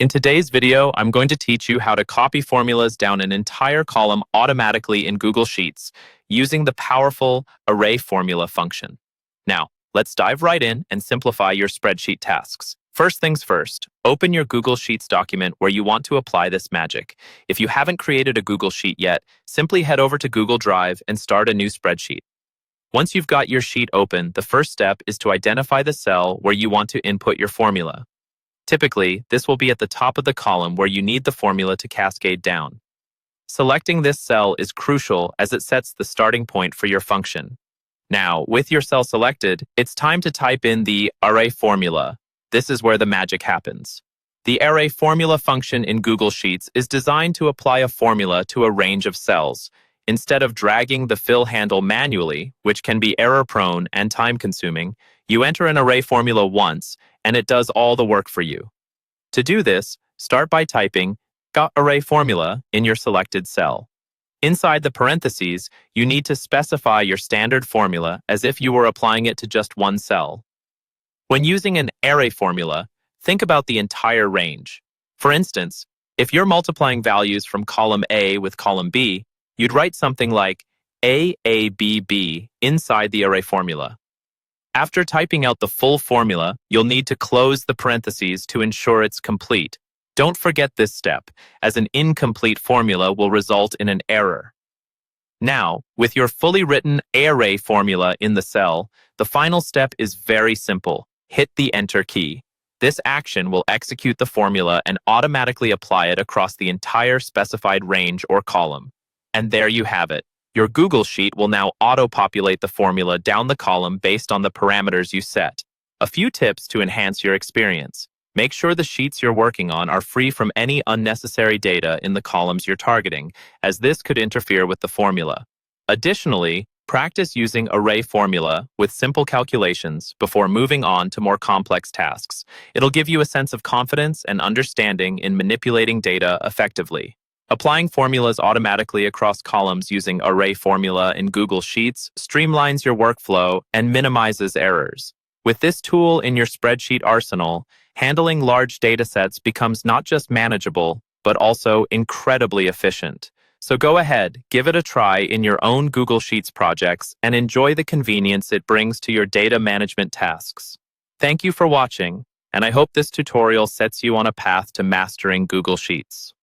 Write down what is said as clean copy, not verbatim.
In today's video, I'm going to teach you how to copy formulas down an entire column automatically in Google Sheets using the powerful array formula function. Now, let's dive right in and simplify your spreadsheet tasks. First things first, open your Google Sheets document where you want to apply this magic. If you haven't created a Google Sheet yet, simply head over to Google Drive and start a new spreadsheet. Once you've got your sheet open, the first step is to identify the cell where you want to input your formula. Typically, this will be at the top of the column where you need the formula to cascade down. Selecting this cell is crucial as it sets the starting point for your function. Now, with your cell selected, it's time to type in the array formula. This is where the magic happens. The array formula function in Google Sheets is designed to apply a formula to a range of cells. Instead of dragging the fill handle manually, which can be error-prone and time-consuming, you enter an array formula once, and it does all the work for you. To do this, start by typing "array formula" in your selected cell. Inside the parentheses, you need to specify your standard formula as if you were applying it to just one cell. When using an array formula, think about the entire range. For instance, if you're multiplying values from column A with column B, you'd write something like AABB inside the array formula. After typing out the full formula, you'll need to close the parentheses to ensure it's complete. Don't forget this step, as an incomplete formula will result in an error. Now, with your fully written array formula in the cell, the final step is very simple. Hit the Enter key. This action will execute the formula and automatically apply it across the entire specified range or column. And there you have it. Your Google Sheet will now auto-populate the formula down the column based on the parameters you set. A few tips to enhance your experience. Make sure the sheets you're working on are free from any unnecessary data in the columns you're targeting, as this could interfere with the formula. Additionally, practice using array formula with simple calculations before moving on to more complex tasks. It'll give you a sense of confidence and understanding in manipulating data effectively. Applying formulas automatically across columns using array formula in Google Sheets streamlines your workflow and minimizes errors. With this tool in your spreadsheet arsenal, handling large datasets becomes not just manageable, but also incredibly efficient. So go ahead, give it a try in your own Google Sheets projects and enjoy the convenience it brings to your data management tasks. Thank you for watching, and I hope this tutorial sets you on a path to mastering Google Sheets.